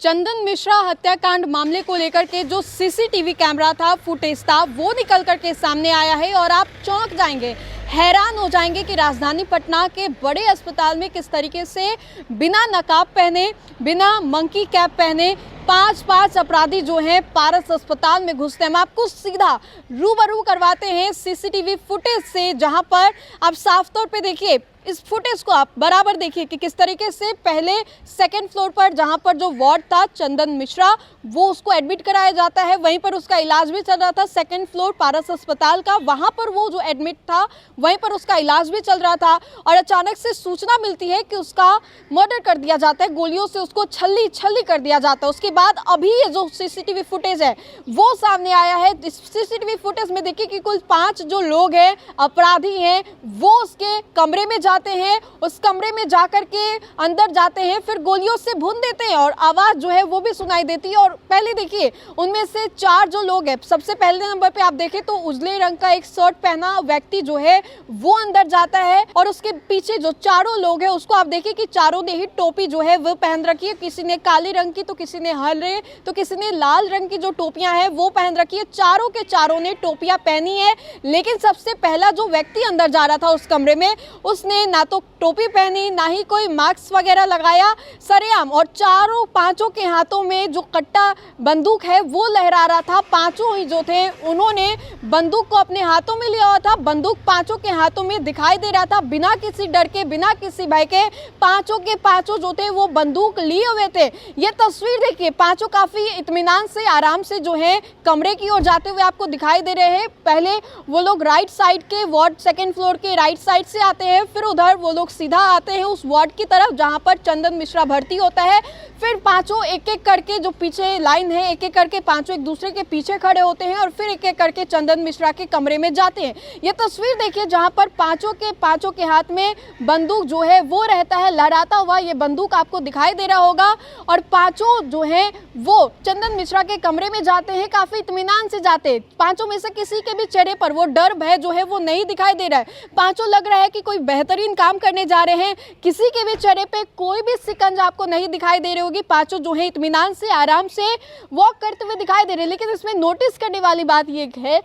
चंदन मिश्रा हत्याकांड मामले को लेकर के जो सीसीटीवी कैमरा था, फुटेज था, वो निकल कर के सामने आया है और आप चौंक जाएंगे, हैरान हो जाएंगे कि राजधानी पटना के बड़े अस्पताल में किस तरीके से बिना नकाब पहने, बिना मंकी कैप पहने पांच अपराधी जो हैं पारस अस्पताल में घुसते हैं। हम आपको सीधा रूबरू करवाते हैं सीसीटीवी फुटेज से, जहां पर आप साफ तौर पे देखिए, इस फुटेज को आप बराबर देखिए कि किस तरीके से पहले सेकंड फ्लोर पर जहां पर जो वार्ड था चंदन मिश्रा, वो उसको एडमिट कराया जाता है, वहीं पर उसका इलाज भी चल रहा था। सेकंड फ्लोर पारस अस्पताल का, वहां पर वो जो एडमिट था वहीं पर उसका इलाज भी चल रहा था और अचानक से सूचना मिलती है कि उसका मर्डर कर दिया जाता है, गोलियों से उसको छल्ली कर दिया जाता है। उसके बाद अभी ये जो सीसीटीवी फुटेज है वो सामने आया है। इस सीसीटीवी फुटेज में देखिए कि कुल 5 जो लोग हैं, अपराधी हैं, वो उसके कमरे में जाते हैं, उस कमरे में जाकर के अंदर जाते हैं, फिर गोलियों से भून देते हैं और आवाज जो है वो भी सुनाई देती है। और पहले देखिए, उनमें से 4 जो लोग हैं, सबसे पहले नंबर पे आप देखें तो उजले रंग का एक शर्ट पहना व्यक्ति जो है वो अंदर जाता है और उसके पीछे जो चारों लोग हैं उसको आप देखिए कि चारों ने ही टोपी जो है वो पहन रखी है। किसी ने काले रंग की, तो किसी ने हरे, तो किसी ने लाल रंग की जो टोपियां हैं वो पहन रखी है। चारों के चारों ने टोपियां पहनी है, लेकिन सबसे पहला जो व्यक्ति अंदर जा रहा था उस कमरे में, उसने ना तो टोपी पहनी, ना ही कोई मास्क वगैरह लगाया, सरेआम, और चारों 5 के हाथों में जो कट्टा बंदूक है वो लहरा रहा था। 5 ही जो थे उन्होंने बंदूक को अपने हाथों में लिया हुआ था, बंदूक 5 के हाथों में दिखाई दे रहा था। बिना किसी डर के, बिना किसी भय के 5 के 5 जो थे वो बंदूक लिए हुए थे। ये तस्वीर देखिए, 5 काफी इत्मीनान से, आराम से जो है कमरे की ओर जाते हुए आपको दिखाई दे रहे हैं। पहले वो लोग राइट साइड के वार्ड सेकंड फ्लोर के राइट साइड से आते हैं, फिर उधर वो लोग सीधा आते हैं उस वार्ड की तरफ जहां पर चंदन मिश्रा भर्ती होता है। फिर 5 एक करके जो पीछे लाइन है, एक करके 5 एक दूसरे के पीछे खड़े होते हैं और फिर एक करके चंदन मिश्रा के कमरे में जाते हैं। ये तस्वीर देखिए जहां पर 5 के हाथ में बंदूक जो है वो रहता है, लहराता हुआ ये बंदूक आपको दिखाई दे रहा होगा। और 5 जो है वो चंदन मिश्रा के कमरे में जाते हैं, काफी इत्मीनान से जाते हैं। 5 में से किसी के भी चेहरे पर वो डर भय जो है वो नहीं दिखाई दे रहा है। 5 लग रहा है कि कोई बेहतरीन काम करने जा रहे हैं। किसी के भी चेहरे पे कोई भी शिकंज आपको नहीं दिखाई दे रही होगी। 5 जो है इत्मीनान से, आराम से वॉक करते हुए दिखाई दे रहे हैं। लेकिन इसमें नोटिस करने वाली बात ये है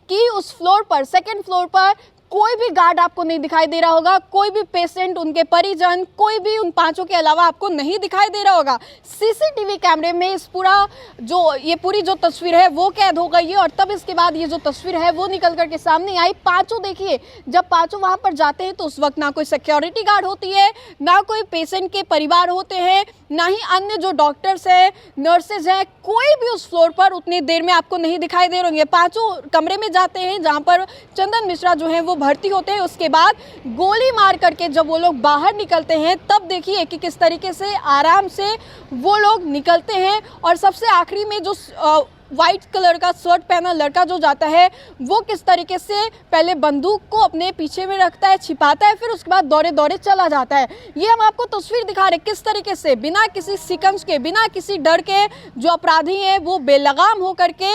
कि उस फ्लोर पर, सेकंड फ्लोर पर कोई भी गार्ड आपको नहीं दिखाई दे रहा होगा, कोई भी पेशेंट, उनके परिजन, कोई भी उन 5 के अलावा आपको नहीं दिखाई दे रहा होगा। सीसीटीवी कैमरे में इस ये पूरी जो तस्वीर है वो कैद हो गई है और तब इसके बाद ये जो तस्वीर है वो निकल करके सामने आई। 5 देखिए, जब 5 वहां पर जाते हैं तो उस वक्त ना कोई सिक्योरिटी गार्ड होती है, ना कोई पेशेंट के परिवार होते हैं, ना ही अन्य जो डॉक्टर्स हैं, नर्सेज हैं, कोई भी उस फ्लोर पर उतनी देर में आपको नहीं दिखाई दे रहे होंगे। 5 कमरे में जाते हैं जहां पर चंदन मिश्रा जो है वो भर्ती होते हैं। उसके बाद गोली मार करके जब वो लोग बाहर निकलते हैं, तब देखिए कि किस तरीके से आराम से वो लोग निकलते हैं। और सबसे आखिरी में जो व्हाइट कलर का शर्ट पहना लड़का जो जाता है वो किस तरीके से पहले बंदूक को अपने पीछे में रखता है, छिपाता है, फिर उसके बाद दौड़े दौड़े चला जाता है। ये हम आपको तस्वीर दिखा रहे किस तरीके से बिना किसी शिकंज के, बिना किसी डर के जो अपराधी हैं वो बेलगाम होकर के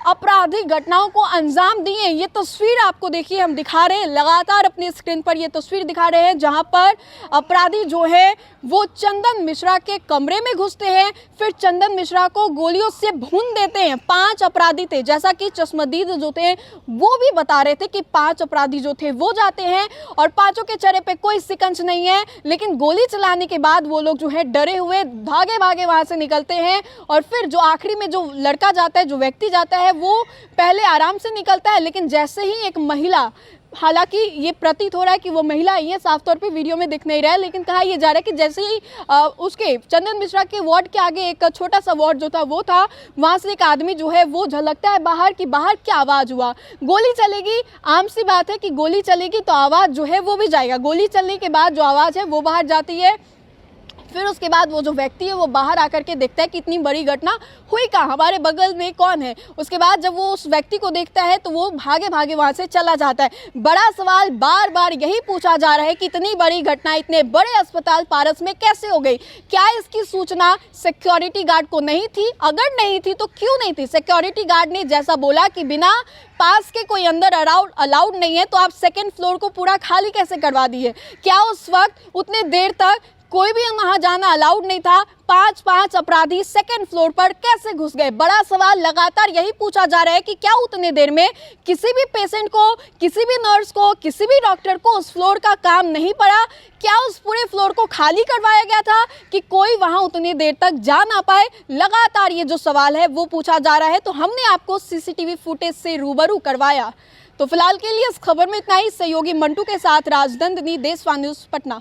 आपराधिक घटनाओं को अंजाम दिए। ये तस्वीर आपको देखिए हम दिखा रहे हैं, लगातार अपनी स्क्रीन पर ये तस्वीर दिखा रहे हैं जहाँ पर अपराधी जो है वो चंदन मिश्रा के कमरे में घुसते हैं, फिर चंदन मिश्रा को गोलियों से भून देते हैं। 5 अपराधी थे, जैसा कि चश्मदीद जो थे वो भी बता रहे थे कि 5 अपराधी जो थे वो जाते हैं और 5 के चेहरे पे कोई शिकंज नहीं है, लेकिन गोली चलाने के बाद वो लोग जो है डरे हुए भागे भागे वहां से निकलते हैं। और फिर जो आखिरी में जो लड़का जाता है, जो व्यक्ति जाता है, वो पहले आराम से निकलता है, लेकिन जैसे ही एक महिला, हालांकि ये प्रतीत हो रहा है कि वो महिला ही है, साफ तौर पे वीडियो में दिख नहीं रहा है, लेकिन कहा यह जा रहा है कि जैसे ही उसके चंदन मिश्रा के वार्ड के आगे एक छोटा सा वार्ड जो था वो था, वहां से एक आदमी जो है वो झलकता है बाहर की, बाहर क्या आवाज हुआ, गोली चलेगी। आम सी बात है कि गोली चलेगी तो आवाज जो है वो भी जाएगा। गोली चलने के बाद जो आवाज है वो बाहर जाती है। फिर उसके बाद वो जो व्यक्ति है वो बाहर आकर के देखता है कि इतनी बड़ी घटना हुई कहाँ, हमारे बगल में कौन है। उसके बाद जब वो उस व्यक्ति को देखता है तो वो भागे भागे वहां से चला जाता है। बड़ा सवाल बार बार यही पूछा जा रहा है कि इतनी बड़ी घटना इतने बड़े अस्पताल पारस में कैसे हो गई? क्या इसकी सूचना सिक्योरिटी गार्ड को नहीं थी? अगर नहीं थी तो क्यों नहीं थी? सिक्योरिटी गार्ड ने जैसा बोला कि बिना पास के कोई अंदर अलाउड नहीं है, तो आप सेकेंड फ्लोर को पूरा खाली कैसे करवा दिए? क्या उस वक्त उतने देर तक कोई भी वहां जाना अलाउड नहीं था। 5 अपराधी सेकंड फ्लोर पर कैसे घुस गए? बड़ा सवाल लगातार यही पूछा जा रहा है कि क्या उतने देर में किसी भी पेशेंट को, किसी भी नर्स को, किसी भी डॉक्टर को उस फ्लोर का काम नहीं पड़ा? क्या उस पूरे फ्लोर को खाली करवाया गया था कि कोई वहां उतनी देर तक जा ना पाए? लगातार ये जो सवाल है वो पूछा जा रहा है। तो हमने आपको सीसीटीवी फुटेज से रूबरू करवाया। तो फिलहाल के लिए इस खबर में इतना ही। सहयोगी मंटू के साथ राजनंदिनी, देशवान न्यूज़, पटना।